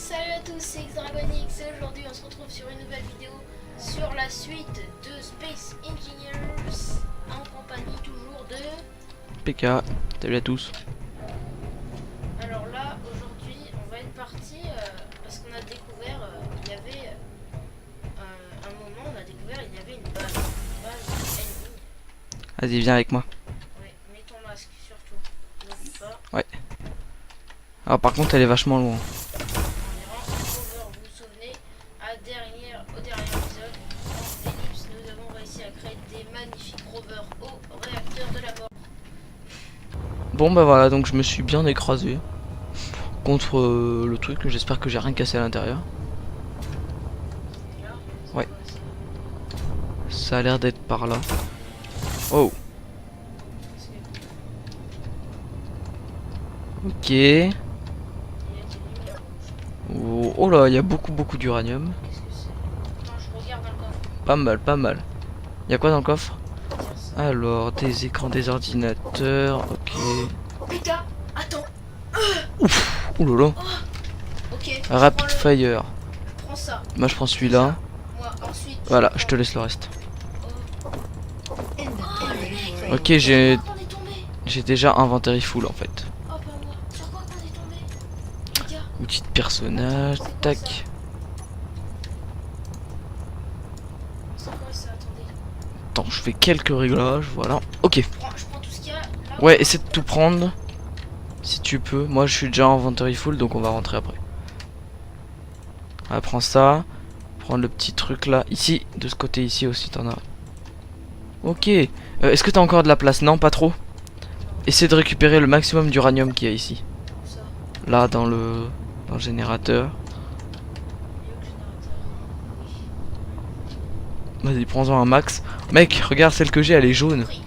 Salut à tous, c'est Xdragonix et aujourd'hui on se retrouve sur une nouvelle vidéo sur la suite de Space Engineers en compagnie toujours de PK. Salut à tous. Alors là, aujourd'hui on va être parti parce qu'on a découvert, il y avait un moment on a découvert il y avait une base ennemie. Vas-y, viens avec moi. Ouais, mets ton masque surtout, n'oublie pas. Ouais. Alors par contre elle est vachement loin. Vous vous souvenez, au dernier épisode, en Ellipse, nous avons réussi à créer des magnifiques rovers au réacteur de la mort. Bon bah voilà, donc je me suis bien écrasé contre le truc. J'espère que j'ai rien cassé à l'intérieur. Ouais. Ça a l'air d'être par là. Oh. Ok. Oh, oh là, il y a beaucoup d'uranium. Qu'est-ce que c'est? Attends, je regarde dans le coffre. Pas mal, pas mal. Il y a quoi dans le coffre? Alors, des écrans des ordinateurs. Ok. Putain, attends. Ouf. Ouh là là. Ok. Rapid fire. Je prends ça. Moi je prends celui-là. Moi ensuite. Voilà, je te laisse le reste. Oh, Ok, j'ai on est tombé. déjà inventory full en fait. Oh, pas moi. Sur quoi qu'on est tombé? Les gars. Outil de personnage, tac. C'est quoi ça? Attendez. Attends, je fais quelques réglages, voilà. Ok. Je prends tout ce qu'il y a là. Ouais, essaie de tout prendre. Si tu peux. Moi je suis déjà en inventory full, donc on va rentrer après. Ah, prends ça. Prends le petit truc là. Ici, de ce côté ici aussi, t'en as. Ok. Est-ce que t'as encore de la place? Non, pas trop. Essaie de récupérer le maximum d'uranium qu'il y a ici. Où ça? Là, dans le générateur. Il est où le générateur? Oui. Vas-y, prends-en un max. Mec, regarde celle que j'ai, elle est jaune. Pris.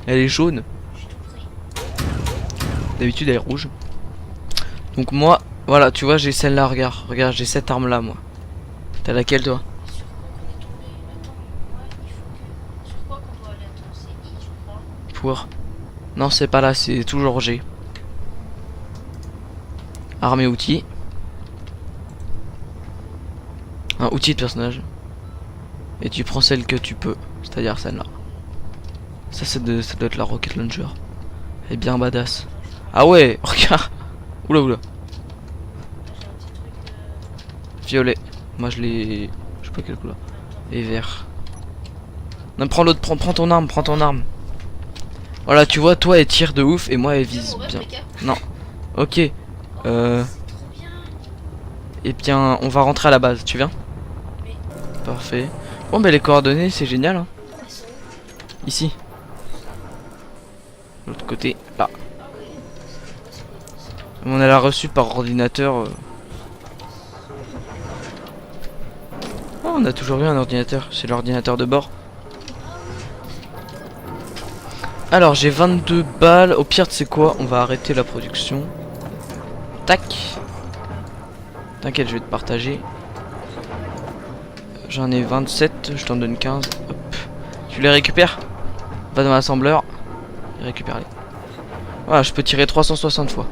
Elle est jaune. J'ai tout pris. D'habitude, elle est rouge. Donc moi, voilà, tu vois, j'ai celle-là, regarde. Regarde, j'ai cette arme-là, moi. T'as laquelle, toi? Sur quoi qu'on est tombé? Attends, ouais, il faut que. Sur quoi qu'on doit aller? Attends, c'est I, je crois. Pour... Non, c'est pas là, c'est toujours G. Arme et outils. Un outil de personnage. Et tu prends celle que tu peux. C'est-à-dire celle-là. Ça doit être la rocket launcher. Elle est bien badass. Ah ouais, regarde. Oula oula. Là, j'ai un petit truc. Violet. Moi je l'ai... Je sais pas quelle couleur. Attends. Et vert. Non, prends l'autre, prends ton arme, prends ton arme. Voilà, tu vois, toi elle tire de ouf et moi elle Tu veux vise mourir, bien. PK? Non. Ok. C'est trop bien. Eh bien, on va rentrer à la base, tu viens? Mais Parfait. Bon, bah les coordonnées, c'est génial. Hein. elles sont où? Ici. L'autre côté, là. Ah oui. C'est quoi? On l'a reçu par ordinateur. Oh, on a toujours eu un ordinateur. C'est l'ordinateur de bord. Alors, j'ai 22 balles. Au pire, tu sais quoi? On va arrêter la production. Tac. T'inquiète, je vais te partager. J'en ai 27. Je t'en donne 15. Hop. Tu les récupères? Va dans l'assembleur. Et récupère-les. Voilà, je peux tirer 360 fois.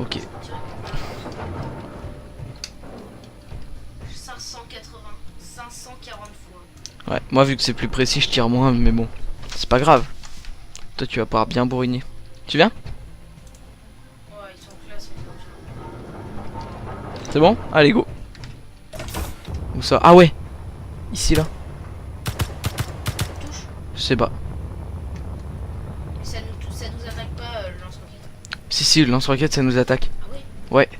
Ok. 540 fois. Ouais, moi vu que c'est plus précis, je tire moins, mais bon. C'est pas grave. Toi, tu vas pouvoir bien bourriner. Tu viens? Ouais, ils sont classe. C'est bon? Allez, go. Où ça? Ah ouais. Ici, là. Touche. Je sais pas. Mais ça nous attaque pas le lance-roquette. Si, le lance-roquette, ça nous attaque. Ah oui? Ouais. Toi,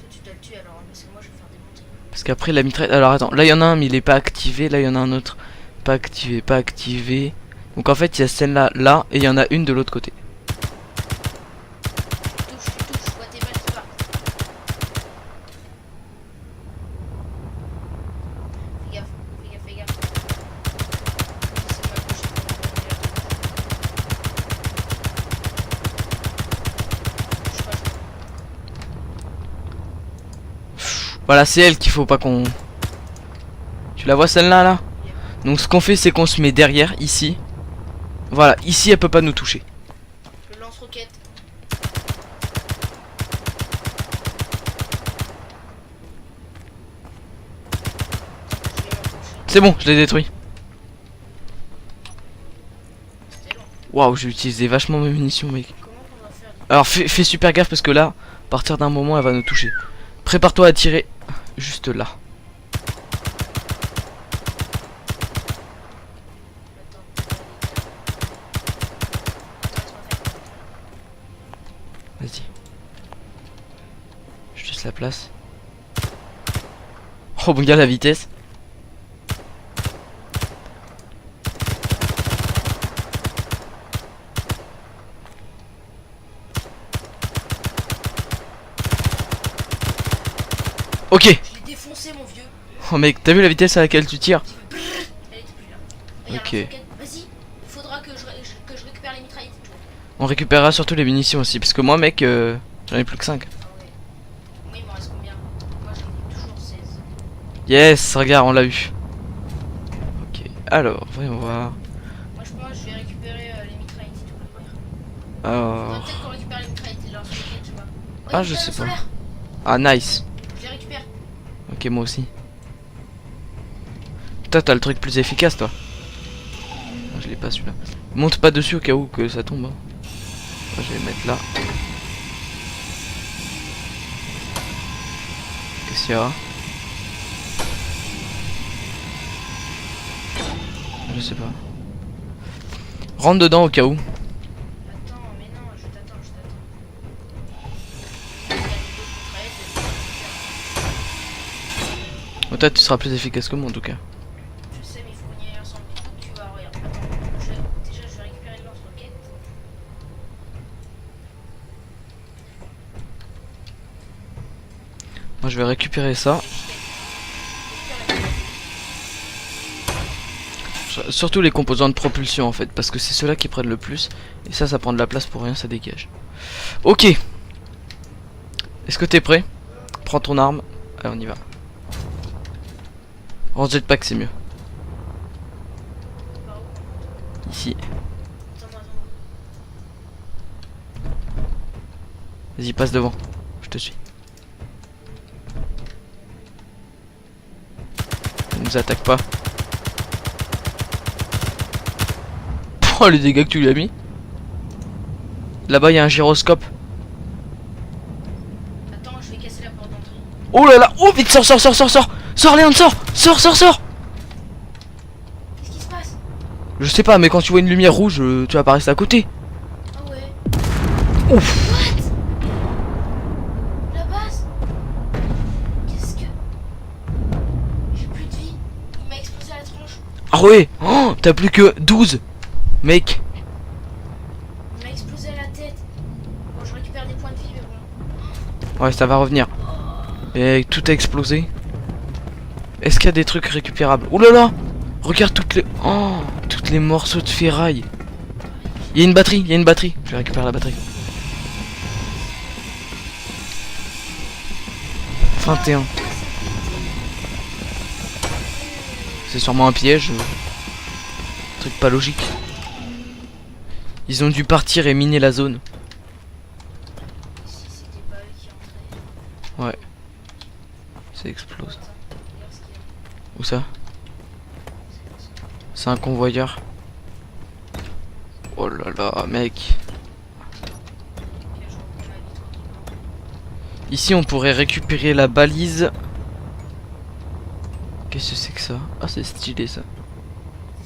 tu dois le tuer alors, parce que moi je vais faire démonter. Parce qu'après, la mitraille... Alors, attends. Là, il y en a un, mais il est pas activé. Là, il y en a un autre. Pas activé, pas activé. Donc, en fait, il y a celle-là, là. Et il y en a une de l'autre côté. Tu touches, je vois tes balles qui partent. Fais gaffe, fais gaffe, fais gaffe. Laissez-moi toucher pour me donner la touche pas, Voilà, c'est elle qu'il faut pas qu'on... Tu la vois, celle-là, là? Donc, ce qu'on fait, c'est qu'on se met derrière, ici. Voilà, ici, elle peut pas nous toucher. je le lance lance-roquette. Je vais m'enclencher. C'est bon, je l'ai détruit. C'était long. Waouh, j'ai utilisé vachement mes munitions, mec. Comment qu'on va faire du Alors fais super gaffe parce que là, à partir d'un moment, elle va nous toucher. Prépare-toi à tirer juste là. Vas-y. Je te laisse la place. Oh mon gars, la vitesse. Ok. Je l'ai défoncé, mon vieux. Oh mec, t'as vu la vitesse à laquelle tu tires? Elle était plus là. Regarde, Ok. lance-roquette. Vas-y, il faudra que je récupère les mitraillettes. On récupérera surtout les munitions aussi. Parce que moi mec, j'en ai plus que 5. Ah ouais. Moi, il m'en reste combien? Moi, j'en ai toujours 16. Yes, regarde, on l'a eu. Ok, alors, voyons voir. Moi, je pense que je vais récupérer les mitraillettes et tout. Là. Alors... Faudra peut-être qu'on récupère les mitraillettes et lance-roquette, tu vois. Oh, Ah, il y a je une sais canne pas. solaire. Ah, nice. Je les récupère. Ok, moi aussi. Toi, t'as le truc plus efficace, toi. Ah, je l'ai pas celui-là. Monte pas dessus au cas où que ça tombe. Hein. Moi, je vais le mettre là. Qu'est-ce qu'il y a? Je sais pas. Rentre dedans au cas où. Attends, mais non, je t'attends, je t'attends. Il y a les deux mitraillettes, je vais les récupérer. Oh, toi, tu seras plus efficace que moi en tout cas. Je sais, mais il faut qu'on y aille ensemble. Tu vas, regarde. Attends, déjà, je vais récupérer le lance-roquette. Moi, je vais récupérer ça. Surtout les composants de propulsion en fait, parce que c'est ceux-là qui prennent le plus. Et ça prend de la place pour rien, ça dégage. Ok. Est-ce que t'es prêt? Prends ton arme. Allez, on y va. En jetpack, c'est mieux. Par où? Ici. Attends-moi. Vas-y, passe devant. Je te suis. Ne nous attaque pas. Oh, les dégâts que tu lui as mis. Là-bas, il y a un gyroscope. Attends, je vais casser la porte d'entrée. Oh là là. Oh, vite, sors. Sors, Léon, sors. Sors. Qu'est-ce qui se passe? Je sais pas, mais quand tu vois une lumière rouge, tu vas pas rester à côté. Ah ouais. Ouf. What? La base? Qu'est-ce que... J'ai plus de vie. Il m'a explosé à la tronche. Ah ouais. Oh, t'as plus que 12. Mec. Il m'a explosé à la tête. Bon, je récupère des points de vie, mais bon. Ouais, ça va revenir. Et tout a explosé. Est-ce qu'il y a des trucs récupérables? Oh là là. Regarde toutes les morceaux de ferraille. Il y a une batterie, Je vais récupérer la batterie. 21. C'est sûrement un piège. Truc pas logique. Ils ont dû partir et miner la zone. Si c'était pas eux qui entraient. Ouais. Ça explose. Attends, regarde ce qu'il y a. Où ça? C'est quoi ça? C'est un convoyeur. Oh là là, mec. Ok, je reprends ma vie tranquillement. Ici, on pourrait récupérer la balise. Qu'est-ce que c'est que ça? Ah, c'est stylé ça. Des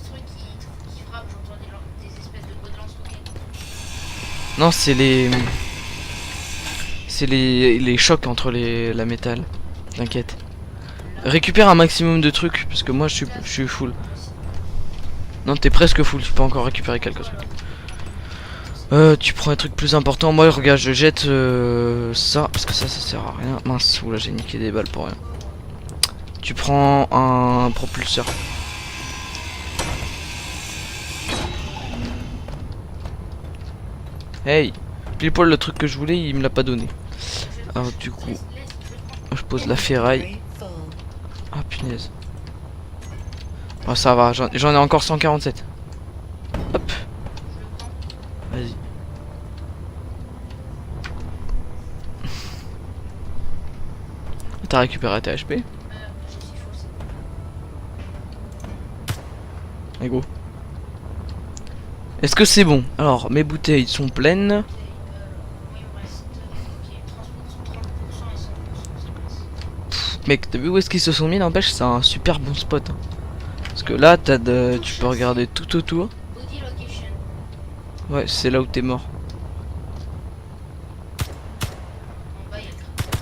trucs qui frappent, j'entends des espèces de bruits de lance-roquettes. Non, c'est les chocs entre la métal. T'inquiète. Récupère un maximum de trucs parce que moi je suis full. Non, t'es presque full, tu peux encore récupérer quelques trucs. Tu prends un truc plus important. Moi, regarde, je jette ça parce que ça sert à rien. Mince, oula, j'ai niqué des balles pour rien. Tu prends un propulseur. Hey, pile poil le truc que je voulais, il me l'a pas donné. Alors du coup, je pose la ferraille. Ah punaise. Oh, ça va, j'en ai encore 147. Hop. Vas-y. T'as récupéré tes HP? Je suis full, c'est bon. Et go. Est-ce que c'est bon? Alors, mes bouteilles sont pleines. Moi, il me reste. Ok, 30% et 100%, ça passe. Mec, t'as vu où est-ce qu'ils se sont mis? N'empêche, c'est un super bon spot. Hein. Parce que là, tu peux regarder tout autour. Body location. Ouais, c'est là où t'es mort. En bas, il y a le cratère.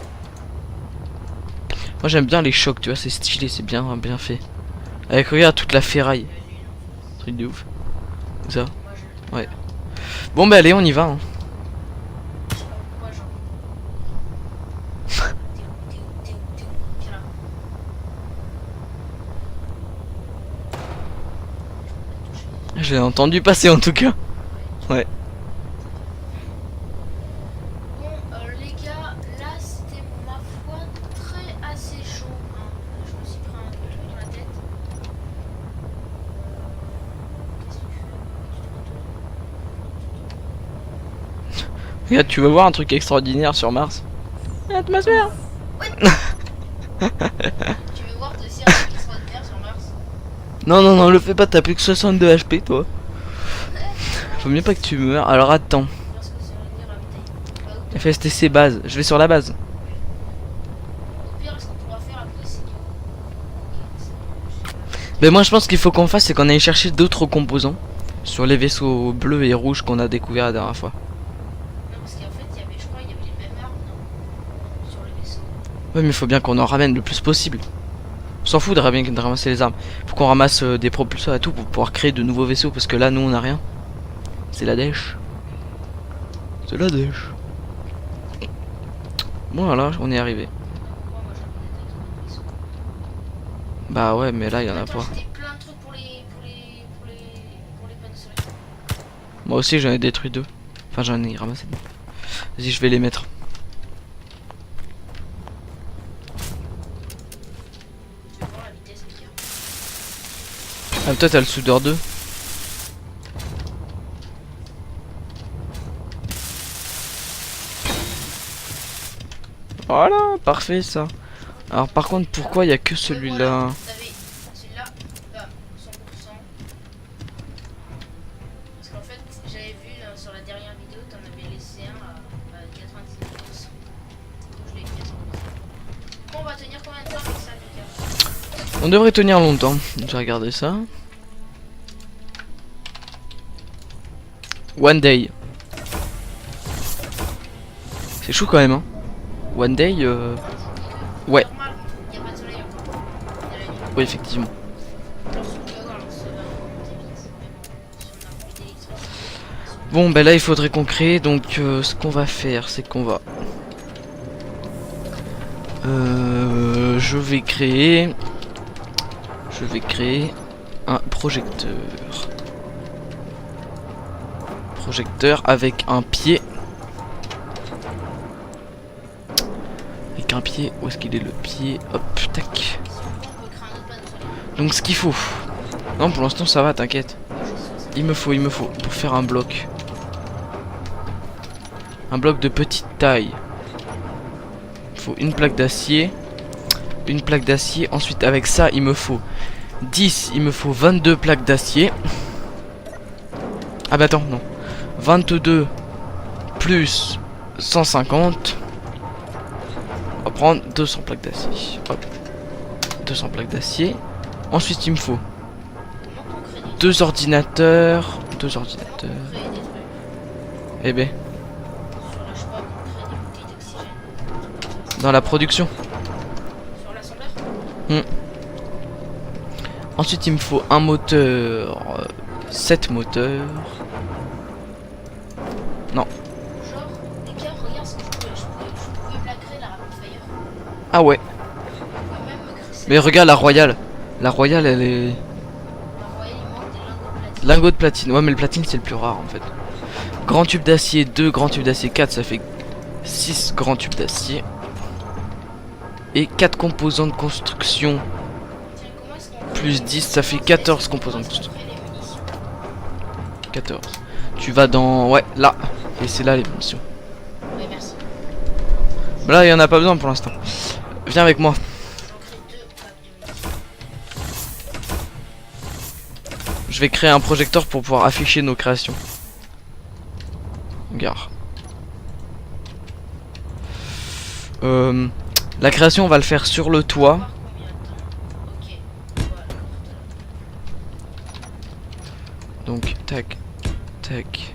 Moi, j'aime bien les chocs, tu vois, c'est stylé, c'est bien fait. Avec, regarde, toute la ferraille. Truc de ouf. Ça. Moi, je. Ouais. Bon, bah, allez, on y va. Hein. Je sais pas pourquoi, genre. T'es où? Viens là. Je l'ai entendu passer en tout cas. Ouais. Bon, les gars, là c'était ma foi très assez chaud. Hein. Je me suis pris un truc dans la tête. Qu'est-ce que tu fais? Tu te retournes. Regarde, tu veux voir un truc extraordinaire sur Mars? L'atmosphère. Tu veux voir aussi un truc extraordinaire sur Mars? Non, le fais pas, t'as plus que 62 HP toi. Faut mieux pas que tu meurs. Alors attends. Parce que c'est revenir ravitailler. FSTC base, je vais sur la base. Au pire, ce qu'on pourra faire après, c'est que. Ben moi je pense qu'il faut qu'on fasse, c'est qu'on aille chercher d'autres composants sur les vaisseaux bleus et rouges qu'on a découvert la dernière fois. Non, parce qu'en fait, il y avait, je crois, il y avait les mêmes armes, non? Sur le vaisseau. Ouais mais il faut bien qu'on en ramène le plus possible. On s'en fout de ramasser les armes. Faut qu'on ramasse des propulseurs et tout pour pouvoir créer de nouveaux vaisseaux parce que là nous on a rien. C'est la dèche. C'est la dèche. Bon voilà, on est arrivé. Pourquoi moi j'ai envie d'attaquer mon vaisseau? Bah ouais mais là il y en a Attends, pas. j'ai plein de trucs pour les panneaux solaires. Moi aussi j'en ai détruit deux. Enfin j'en ai ramassé deux. Vas-y je vais les mettre. Je vais voir la vitesse qu'il y a. Ah toi t'as le soudeur 2. Voilà, parfait ça. Alors par contre pourquoi il y a que celui-là? Voilà, vous avez celui-là, bam, 100%. Parce qu'en fait, j'avais vu sur la dernière vidéo, t'en avais laissé un à 99%. Donc je l'ai mis à 100%. Bon, on va tenir combien de temps avec ça, les gars? On devrait tenir longtemps. J'ai regardé ça. One day. C'est chaud quand même hein. One day ouais. Normal, il n'y a pas de soleil encore. Il y a la nuit. Oui effectivement. Alors, si on peut avoir le soleil, on monte vite. Mais bon, si on a plus d'électricité. Bon ben là il faudrait qu'on crée. Donc ce qu'on va faire c'est qu'on va je vais créer un projecteur avec un pied. Avec un pied, où est-ce qu'il est le pied? Hop, tac. Si on veut, on peut créer un autre panneau solaire. Donc ce qu'il faut. Non pour l'instant ça va, t'inquiète. Moi, je suis sûr, Il me faut pour faire un bloc. Un bloc de petite taille. Il faut une plaque d'acier. Une plaque d'acier. Ensuite avec ça il me faut 10, il me faut 22 plaques d'acier. Ah bah attends, non. 22 plus 150. On va prendre 200 plaques d'acier. Hop. 200 plaques d'acier. Ensuite il me faut comment on crée des deux ordinateurs. Comment on crée des trucs? Eh ben, Sur la, je sais pas, on crée des bouteilles d'oxygène. dans la production. Sur l'assembleur? Ensuite il me faut un moteur. 7 moteurs. Genre, les gars, regarde ce que je pouvais me la créer, la Rapid Fire. Ah ouais. Je pouvais même me créer cette. Mais regarde la royale. La royale elle est... La royale, il manque des lingots de platine. Lingot de platine. Ouais mais le platine c'est le plus rare en fait. Grand tube d'acier 2, grand tube d'acier 4, ça fait 6 grands tubes d'acier. Et 4 composants de construction. Tiens, comment est-ce qu'on Plus 10, ça fait 14 composants de Comment est-ce qu'on construction. crée les munitions? 14. Tu vas dans... Ouais, là. Et c'est là les munitions. Oui, merci. Là, il y en a pas besoin pour l'instant. Viens avec moi. J'en crée 2 packs de midi. Je vais créer un projecteur pour pouvoir afficher nos créations. Regarde. La création, on va le faire sur le toit. Par combien de temps? Ok. Voilà. Donc, tac, tac.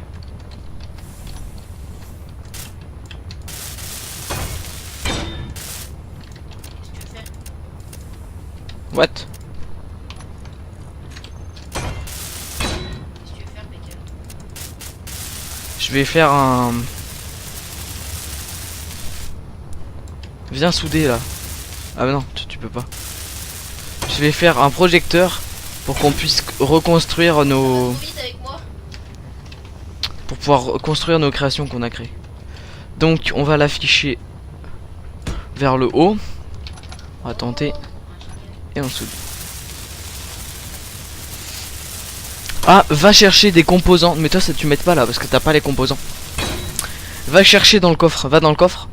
Qu'est-ce que tu veux faire? What? Qu'est-ce que tu veux faire, Beckel? Je vais faire un... Viens souder là. Ah bah non, tu peux pas. Je vais faire un projecteur pour qu'on puisse reconstruire nos... Vite avec moi. Pour pouvoir construire nos créations qu'on a créées. Donc on va l'afficher vers le haut. On va tenter. Et on soude. Ah, va chercher des composants. Mais toi ça tu mets pas là parce que t'as pas les composants. Va chercher dans le coffre. Va dans le coffre.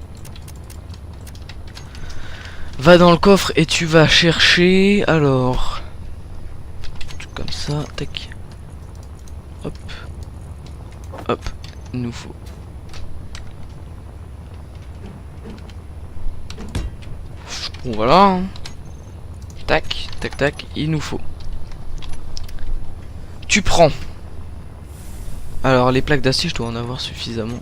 Va dans le coffre et tu vas chercher. Alors. Comme ça. Tac. Hop. Hop. Il nous faut. Bon voilà. Hein. Tac. Tac tac. Il nous faut. Tu prends. Alors les plaques d'acier je dois en avoir suffisamment.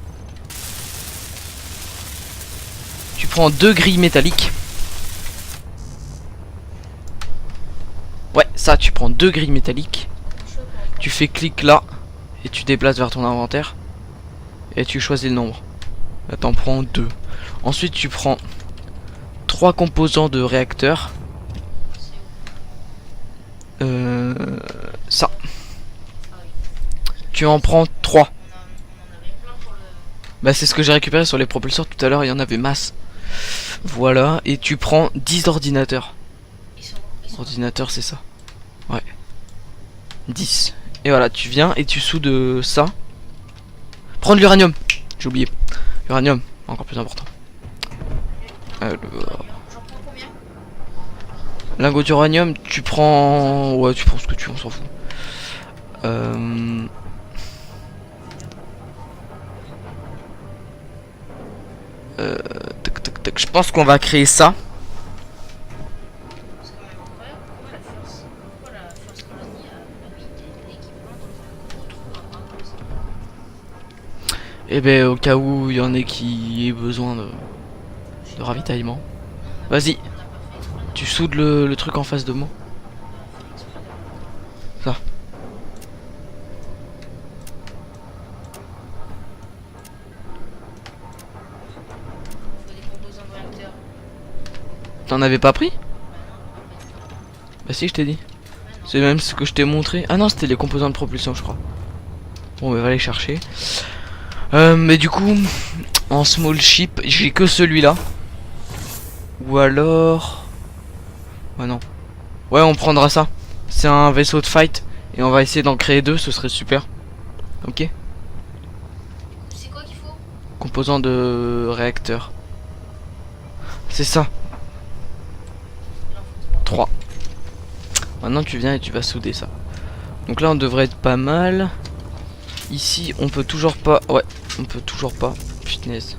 Tu prends 2 grilles métalliques. Ouais, ça, tu prends 2 grilles métalliques. Tu fais clic là et tu déplaces vers ton inventaire. Et tu choisis le nombre. Là, t'en prends 2. Ensuite, tu prends 3 composants de réacteur. Ça. Tu en prends 3. On en avait plein pour le... Bah, c'est ce que j'ai récupéré sur les propulseurs tout à l'heure. Il y en avait masse. Voilà. Et tu prends 10 ordinateurs. Ils sont... Ordinateur, c'est ça. Ouais. 10. Et voilà, tu viens et tu soudes ça. Prends de l'uranium. J'ai oublié. Uranium, encore plus important. J'en prends combien? Lingot d'uranium, tu prends... Ouais, tu prends ce que tu veux, on s'en fout. Tac, tac, tac. Je pense qu'on va créer ça. C'est quand même incroyable. Pourquoi la First Colony a mis de l'équipement dans un gros trou à bras comme ça? Et ben au cas où il y en ait qui aient besoin de ravitaillement. Vas-y, On n'a pas fait exprès. tu soudes le truc en face de moi. On a fait exprès. Ça. Il faut des composants de réacteur. T'en avais pas pris? Bah non, Bah si, je t'ai dit. bah non. C'est même ce que je t'ai montré. Ah non, c'était les composants de propulsion, je crois. Bon, bah va les chercher. Mais du coup, en small ship, j'ai que celui-là. Ou alors... Ouais, non. Ouais, on prendra ça. C'est un vaisseau de fight. Et on va essayer d'en créer 2, ce serait super. Ok. C'est quoi qu'il faut? Composants de réacteur. C'est ça. Il en faut 3. Maintenant tu viens et tu vas souder ça. Donc là on devrait être pas mal. Ici on peut toujours pas. Ouais, on peut toujours pas. Fitness.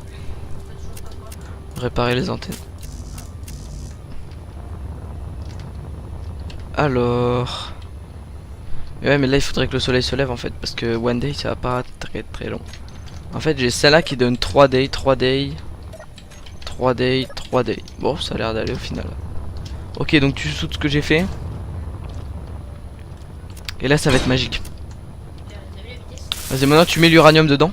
Réparer les antennes. Alors. Ouais mais là il faudrait que le soleil se lève en fait. Parce que one day ça va pas très très long. En fait j'ai celle-là qui donne 3 days, 3 days, 3 days, 3 days. Bon ça a l'air d'aller au final. Ok donc tu soudes ce que j'ai fait. Et là ça va être magique. T'as vu la vitesse? Vas-y maintenant tu mets l'uranium dedans.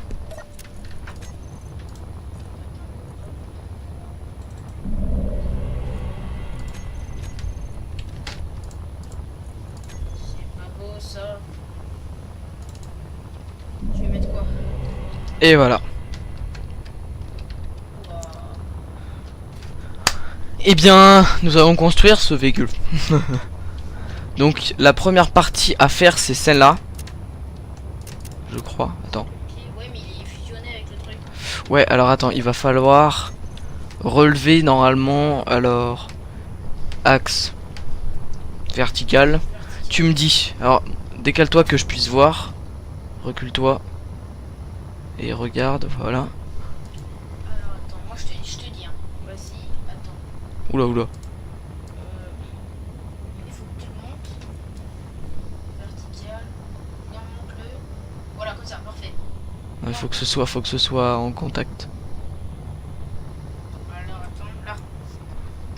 C'est pas beau ça. Tu veux mettre quoi? Et voilà. Ouah. Eh bien nous allons construire ce véhicule. Donc la première partie à faire c'est celle-là. Je crois. Attends. Ok, ouais, mais il est fusionné avec le truc. Ouais alors attends il va falloir Relevé normalement, alors axe vertical. Tu me dis, alors décale-toi que je puisse voir. Recule-toi. Et regarde, voilà. Alors attends, moi je te dis, hein. Vas-y, attends. Oula oula. Il faut que tu montes. Vertical. Non, monte-le. Voilà, comme ça, parfait. Il faut que ce soit en contact. Alors attends, là.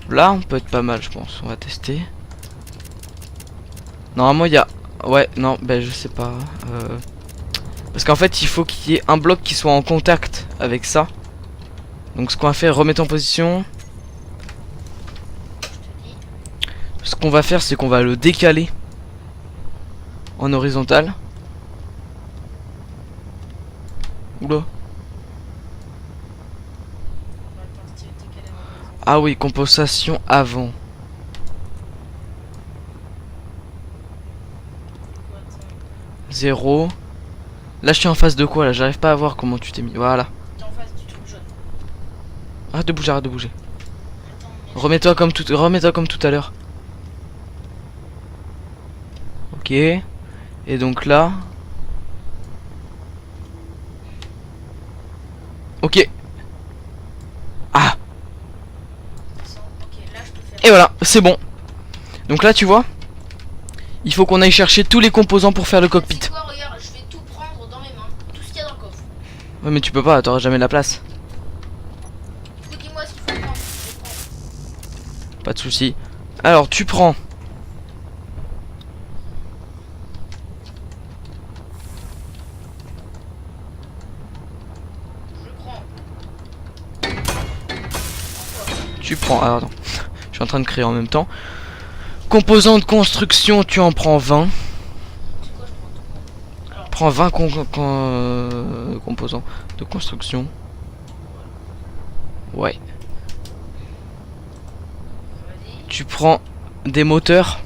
Là on peut être pas mal je pense, on va tester. Normalement il y a... Ouais non ben je sais pas. Parce qu'en fait il faut qu'il y ait un bloc qui soit en contact avec ça. Donc ce qu'on va faire, remettre en position. Je te dis. Ce qu'on va faire c'est qu'on va le décaler en horizontal. Oula. Attends, si tu veux décaler en horizontal. Ah oui, compensation avant. Attends. 0. Là je suis en face de quoi là? J'arrive pas à voir comment tu t'es mis. Voilà. T'es en face du truc jaune. Arrête de bouger, arrête de bouger. Attends, mais Remets-toi comme tout à l'heure. Ok. Et donc là. Ok. Ah. Ok, là je peux faire. Et voilà, c'est bon. Donc là tu vois, il faut qu'on aille chercher tous les composants pour faire le cockpit. C'est quoi, regarde, je vais tout prendre dans mes mains. Tout ce qu'il y a dans le coffre. Ouais mais tu peux pas, t'auras jamais la place. Du coup, dis-moi ce qu'il faut prendre. Je vais prendre. Pas de souci. Alors tu prends. Je prends. Tu prends. Alors attends. Je suis en train de créer en même temps. Composants de construction, tu en prends 20. C'est quoi, je prends tout. Alors, Prends 20 composants de construction. Ouais. vas-y. Tu prends des moteurs.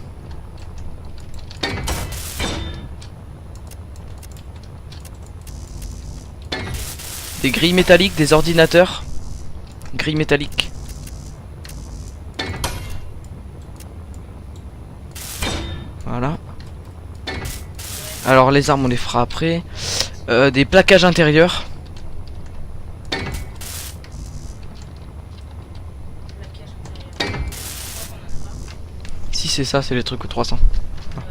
Des grilles métalliques, des ordinateurs. Grilles métalliques. Voilà. Alors les armes on les fera après. Des plaquages intérieurs. Plaquage intérieur. Je crois qu'on en a pas. Si c'est ça, c'est les trucs au 300. Ouais.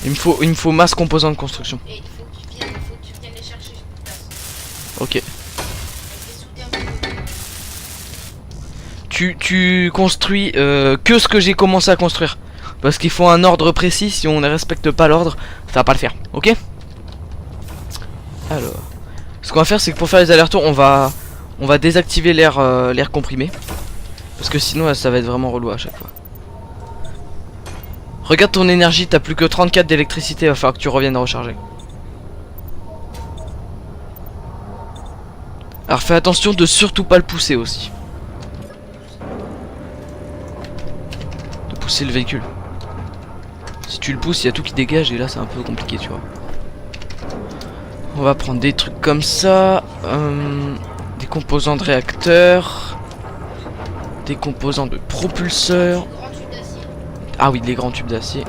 Il me faut masse composants de construction. Et il faut que tu viennes les chercher sur place. Ok. Avec des soudés un peu. Tu construis que ce que j'ai commencé à construire. Parce qu'il faut un ordre précis. Si on ne respecte pas l'ordre, ça va pas le faire. Ok. Alors, ce qu'on va faire, c'est que pour faire les allers-retours, on va désactiver l'air comprimé. Parce que sinon, ça va être vraiment relou à chaque fois. Regarde ton énergie, t'as plus que 34 d'électricité, il va falloir que tu reviennes recharger. Alors fais attention de surtout pas le pousser aussi. De pousser le véhicule. Si tu le pousses, il y a tout qui dégage et là c'est un peu compliqué, tu vois. On va prendre des trucs comme ça. Des composants de réacteurs. Des composants de propulseurs. Grand tube d'acier. Ah oui, les grands tubes d'acier.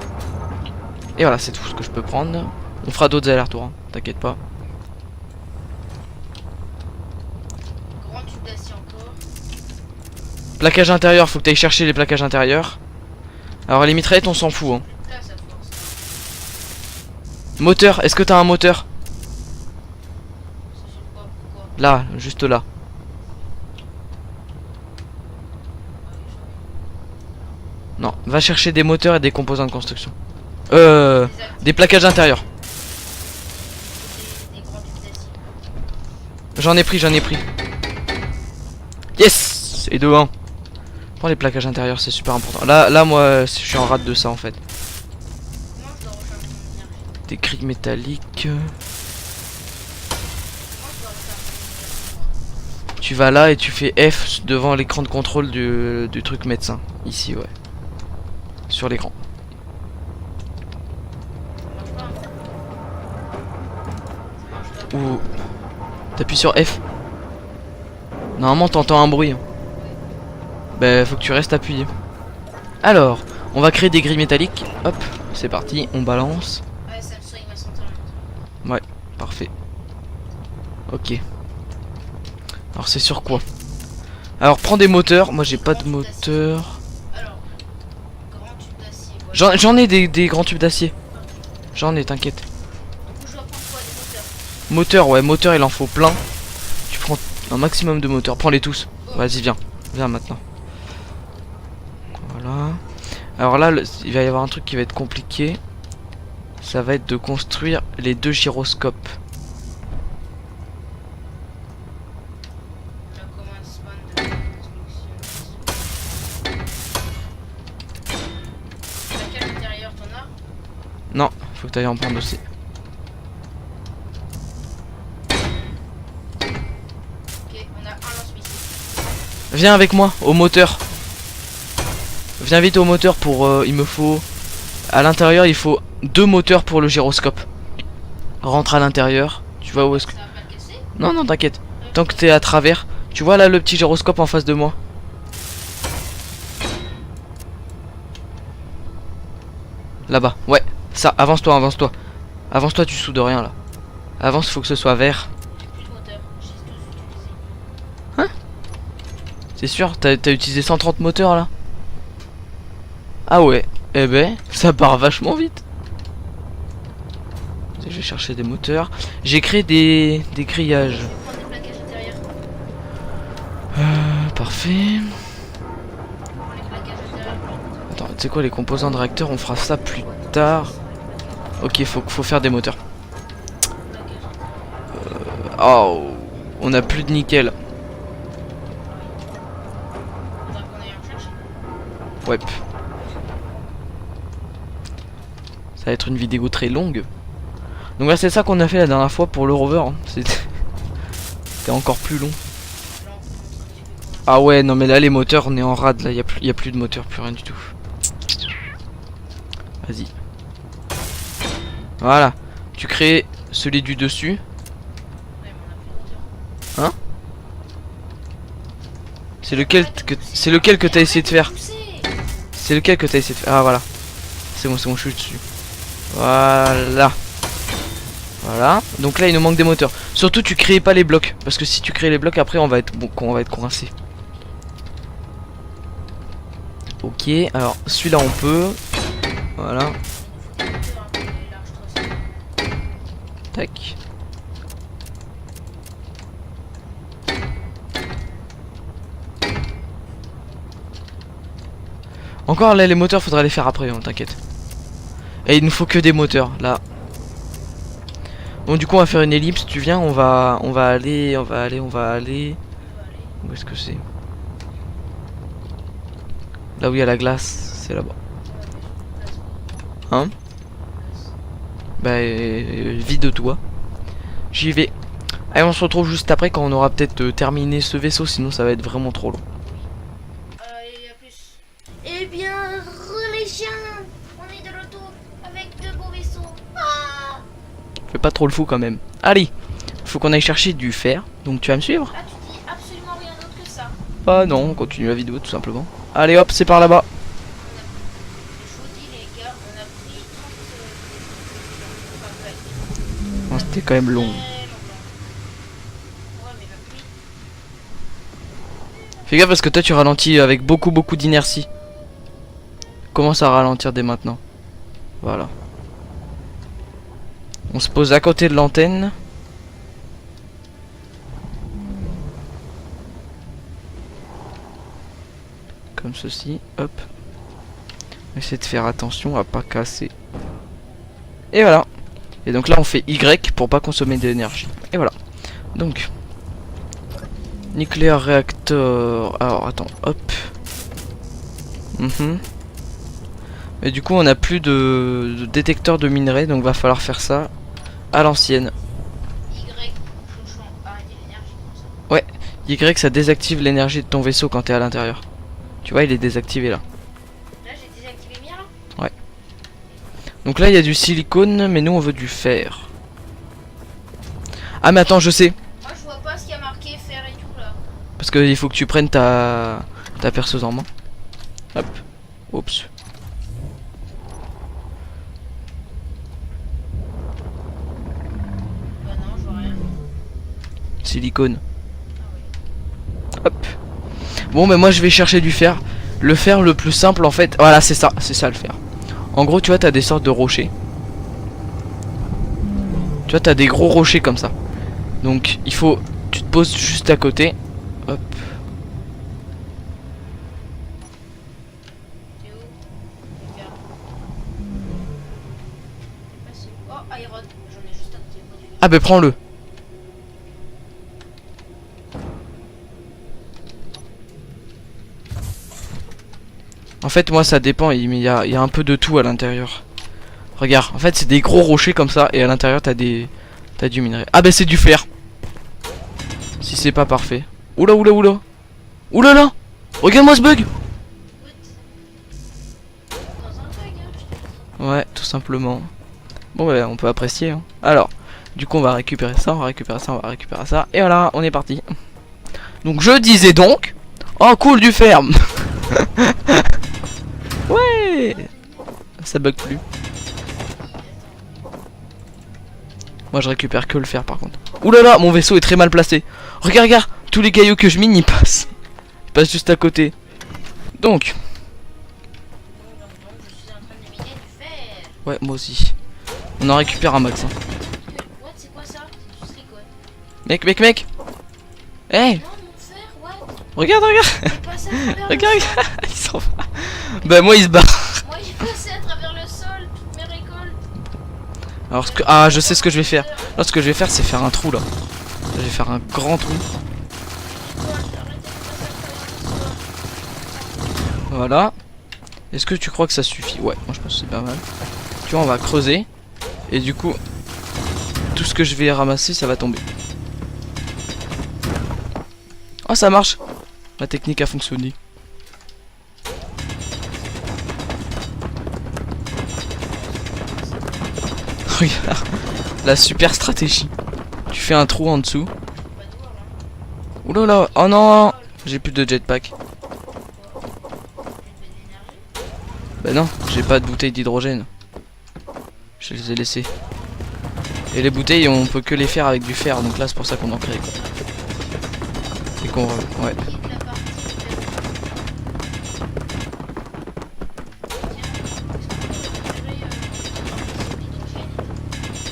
Et voilà, c'est tout ce que je peux prendre. On fera d'autres allers-retours, hein, t'inquiète pas. Grand tube d'acier encore. Plaquage intérieur, faut que tu ailles chercher les plaquages intérieurs. Alors les mitraillettes, on s'en fout. Hein. Place à force. Moteur, est-ce que t'as un moteur? C'est sur quoi? Pourquoi? Là, juste là. Non, va chercher des moteurs et des composants de construction. Des plaquages intérieurs. Des grands tubes d'acier. J'en ai pris. Yes. Et de 1. Prends les plaquages intérieurs, c'est super important. Là, moi, je suis en rate de ça en fait. Comment je dois recharger mon énergie? Des grilles métalliques. Comment je dois recharger mon énergie? Tu vas là et tu fais F devant l'écran de contrôle du truc médecin. Ici, ouais. Sur l'écran. Ça marche pas. ou t'appuies sur F. Normalement t'entends un bruit. Bah faut que tu restes appuyé. Alors, on va créer des grilles métalliques. Hop, c'est parti, on balance. Ouais, ça me soigne ma santé en même temps. Ouais, parfait. Ok. Alors c'est sur quoi? Alors prends des moteurs. Moi j'ai pas de moteur. Alors, grand tube d'acier. Voilà. J'en ai des grands tubes d'acier. J'en ai, t'inquiète. Du coup, je dois prendre quoi, des moteurs? Moteur, ouais, moteur il en faut plein. Tu prends un maximum de moteurs. Prends-les tous. Vas-y, viens. Viens maintenant. Voilà. Alors là, il va y avoir un truc qui va être compliqué. Ça va être de construire les 2 gyroscopes. La commande span de construction. Laquelle intérieur t'en as? Non, faut que tu ailles en prendre aussi. Ok, on a un lance-missile. Viens avec moi au moteur. Viens vite au moteur pour... il me faut... À l'intérieur, il faut 2 moteurs pour le gyroscope. Rentre à l'intérieur. Tu vois où est-ce que... Ça va pas le casser? Non, non, t'inquiète. Tant que t'es à travers. Tu vois là le petit gyroscope en face de moi? Là-bas. Ouais. Ça, avance-toi, avance-toi. Avance-toi, tu soudes rien là. Avance, faut que ce soit vert. J'ai plus de moteur. J'ai tous utilisé. C'est sûr, t'as utilisé 130 moteurs là? Ah ouais. Eh ben, ça part vachement vite. Je vais chercher des moteurs. J'ai créé des grillages. Je vais prendre des plaquages intérieurs. Parfait. Prends les plaquages intérieurs. Attends, tu sais quoi, les composants de réacteur, on fera ça plus tard. Ok, faut faire des moteurs. Oh, on a plus de nickel. Faudra qu'on aille en chercher. Ouais. Ça va être une vidéo très longue. Donc là, c'est ça qu'on a fait la dernière fois pour le rover. Hein. C'était encore plus long. Ah ouais, non mais là les moteurs, on est en rade là, y a plus de moteur, plus rien du tout. Vas-y. Voilà. Tu crées celui du dessus. Ouais, mais on a plus de moteur. Hein? C'est lequel que t'as essayé de faire? C'est lequel que t'as essayé de faire? Ah voilà. C'est bon, je suis dessus. Voilà. Voilà. Donc là il nous manque des moteurs. Surtout tu crées pas les blocs. Parce que si tu crées les blocs après on va être coincé. Ok, alors celui-là on peut. Voilà. Tac. Encore là les moteurs faudra les faire après, hein, t'inquiète. Et il nous faut que des moteurs là. Bon du coup on va faire une ellipse, tu viens, on va aller. Où est-ce que c'est? Là où il y a la glace, c'est là-bas. Hein? Bah vide-toi. J'y vais. Allez, on se retrouve juste après quand on aura peut-être terminé ce vaisseau, sinon ça va être vraiment trop long. Et à plus. Eh bien, les chiens, on est de retour avec deux beaux vaisseaux. Ah, Fais pas trop le fou quand même. Allez, faut qu'on aille chercher du fer. Donc tu vas me suivre? ah, tu dis absolument rien d'autre que ça. Ah non, on continue la vidéo tout simplement. Allez hop, c'est par là-bas. Je vous dis les gars, on a pris 30... Oh, c'était quand même long. Ouais, mais la pluie. Fais gaffe parce que toi tu ralentis avec beaucoup d'inertie. Commence à ralentir dès maintenant. Voilà. On se pose à côté de l'antenne. Comme ceci, hop. Essayer de faire attention à pas casser. Et voilà. Et donc là on fait Y pour pas consommer d'énergie. Et voilà. Donc nucléaire réacteur. Alors attends, hop. Et du coup on a plus de détecteur de minerais, donc va falloir faire ça à l'ancienne. Y, chouchon, arrêtez l'énergie comme ça. Y, ça désactive l'énergie de ton vaisseau quand t'es à l'intérieur. Tu vois, il est désactivé là. Là, j'ai désactivé le mien là. Donc là il y a du silicone, mais nous on veut du fer. Ah mais attends, je sais. Moi je vois pas ce qu'il y a marqué fer et tout là. Parce qu'il faut que tu prennes ta perceuse en main. Hop. Oups. Bah non, je vois rien. Silicone. Hop. Bon mais moi je vais chercher du fer. Le fer le plus simple en fait. Voilà, c'est ça le fer. En gros tu vois t'as des sortes de rochers. Tu vois t'as des gros rochers comme ça. Donc il faut. Tu te poses juste à côté. Hop. T'es où? Regarde. C'est pas sûr. Oh, Iron. J'en ai juste à côté. Pas du tout. Ah bah prends-le. En fait moi ça dépend, il y a un peu de tout à l'intérieur. Regarde, en fait c'est des gros rochers comme ça et à l'intérieur t'as du minerai. Ah bah c'est du fer. Si c'est pas parfait. Oula oula oula. Oula là. Regarde-moi ce bug. Dans un bug, hein, je te dis. Ouais, tout simplement. Bon bah on peut apprécier hein. Alors, du coup on va récupérer ça, on va récupérer ça, on va récupérer ça. Et voilà, on est parti. Donc je disais donc. Oh cool du fer. Ouais. Ça bug plus. Moi je récupère que le fer par contre. Ouh là là, mon vaisseau est très mal placé. Regarde, regarde, tous les cailloux que je mine ils passent. Ils passent juste à côté. Donc, Donc, je suis en train de miner du fer. ouais, moi aussi. On en récupère un max. Hein. What, c'est quoi ça? C'est du silicone. Mec. Hey, Non, mon fer, what? regarde. Il est passé à travers Regarde, le sol. regarde. Il s'en va. Bah moi il se barre. Moi, il est passé à travers le sol, toutes mes récoltes. Alors ah je sais ce que je vais faire. Là ce que je vais faire c'est faire un trou là. Je vais faire un grand trou. Voilà. Est-ce que tu crois que ça suffit? Ouais, moi je pense que c'est pas mal. Tu vois on va creuser. Et du coup tout ce que je vais ramasser ça va tomber. Oh ça marche. Ma technique a fonctionné. Regarde. La super stratégie. Tu fais un trou en dessous. Oula là. Oh non. J'ai plus de jetpack. Bah non, j'ai pas de bouteille d'hydrogène. Je les ai laissées. Et les bouteilles on peut que les faire avec du fer. Donc là c'est pour ça qu'on en crée quoi. Et qu'on... Ouais.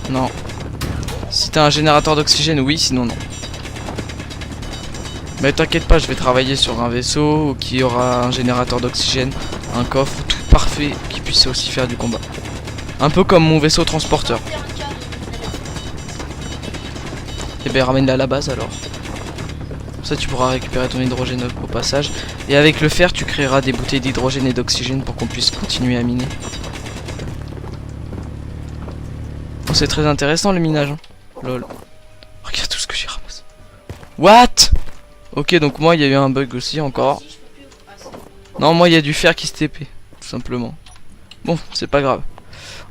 Non. Si t'as un générateur d'oxygène, oui, sinon non. Mais t'inquiète pas, je vais travailler sur un vaisseau qui aura un générateur d'oxygène, un coffre, tout parfait, qui puisse aussi faire du combat. Un peu comme mon vaisseau transporteur. Et ben ramène-la à la base alors. Comme ça tu pourras récupérer ton hydrogène au passage. Et avec le fer, tu créeras des bouteilles d'hydrogène et d'oxygène pour qu'on puisse continuer à miner. C'est très intéressant le minage. Hein. Lol. Regarde tout ce que j'ai ramassé. What? Ok, donc moi il y a eu un bug aussi encore. Non, moi il y a du fer qui se TP. Tout simplement. Bon, c'est pas grave.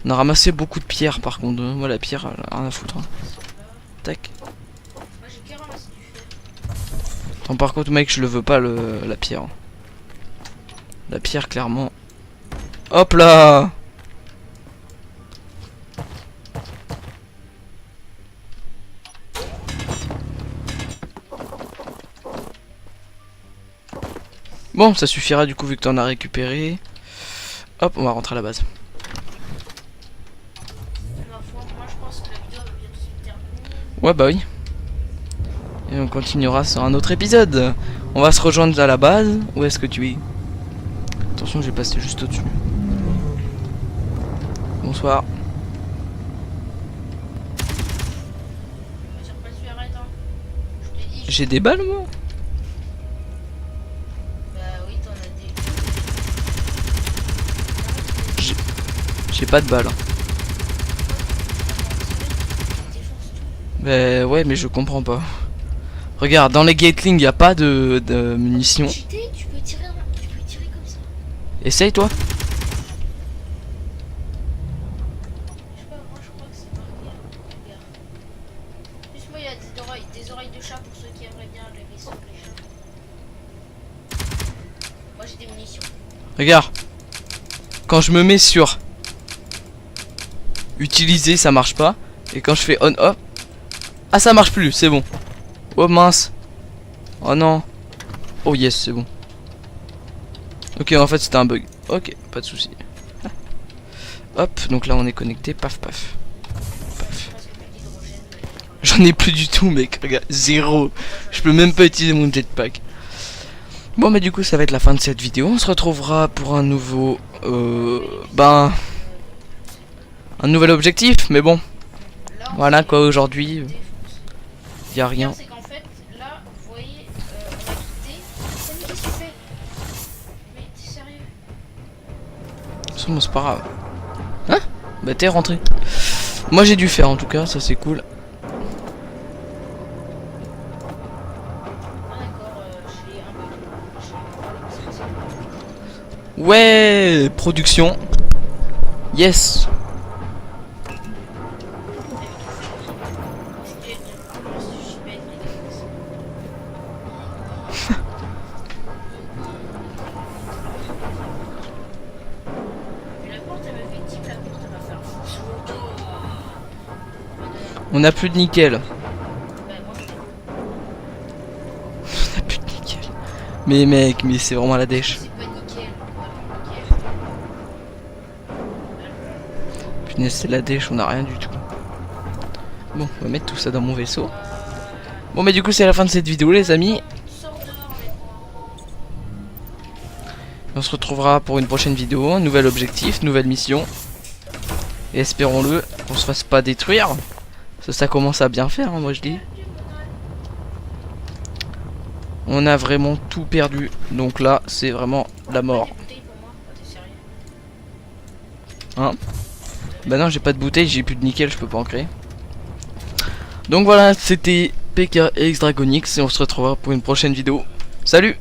On a ramassé beaucoup de pierres par contre. Moi la pierre, rien à foutre. Hein. Tac. Attends, par contre, mec, je le veux pas la pierre. La pierre, clairement. Hop là! Bon, ça suffira du coup vu que t'en as récupéré. Hop, on va rentrer à la base. Ouais, bah oui. Et on continuera sur un autre épisode. On va se rejoindre à la base. Où est-ce que tu es? Attention, j'ai passé juste au-dessus. Bonsoir. J'ai des balles moi? J'ai pas de balles. Mais ouais, mais je comprends pas. Regarde, dans les Gatling, y a pas de munitions. Tu peux tirer comme ça. Essaye toi. Je sais pas, moi je crois que c'est marqué. Regarde. Plus moi il y a oreilles de chat pour ceux qui aimeraient bien les vaisseaux, les chats. Moi j'ai des munitions. Regarde. Quand je me mets sur utiliser, ça marche pas. Et quand je fais on off, ah ça marche plus, c'est bon. Oh mince. Oh non. Oh yes, c'est bon. Ok, en fait c'était un bug. Ok, pas de souci. Hop, donc là on est connecté, paf paf. Paf. J'en ai plus du tout mec, regarde, zéro. Je peux même pas utiliser mon jetpack. Bon bah du coup ça va être la fin de cette vidéo. On se retrouvera pour un nouveau un nouvel objectif. Mais bon, Là, voilà quoi, aujourd'hui y a rien. C'est qu'en fait, là, vous voyez, on a quitté. Salut, qu'est-ce que tu fais? Mais t'es sérieux? C'est pas grave. Hein? Bah t'es rentré. Moi j'ai dû faire en tout cas, ça c'est cool. Ah d'accord, j'ai un peu. Ouais, production. Yes. On a plus de nickel. On a plus de nickel. Mais mec, mais c'est vraiment la dèche. C'est pas nickel. Punaise, c'est la dèche, on a rien du tout. Bon, on va mettre tout ça dans mon vaisseau. Bon, mais du coup, c'est la fin de cette vidéo, les amis. On se retrouvera pour une prochaine vidéo. Nouvel objectif, nouvelle mission. Et espérons-le qu'on se fasse pas détruire. Ça commence à bien faire, hein, moi je dis. On a vraiment tout perdu. Donc là, c'est vraiment la mort. Hein? Bah non, j'ai pas de bouteille, j'ai plus de nickel, je peux pas en créer. Donc voilà, c'était PKX Dragonix et on se retrouvera pour une prochaine vidéo. Salut!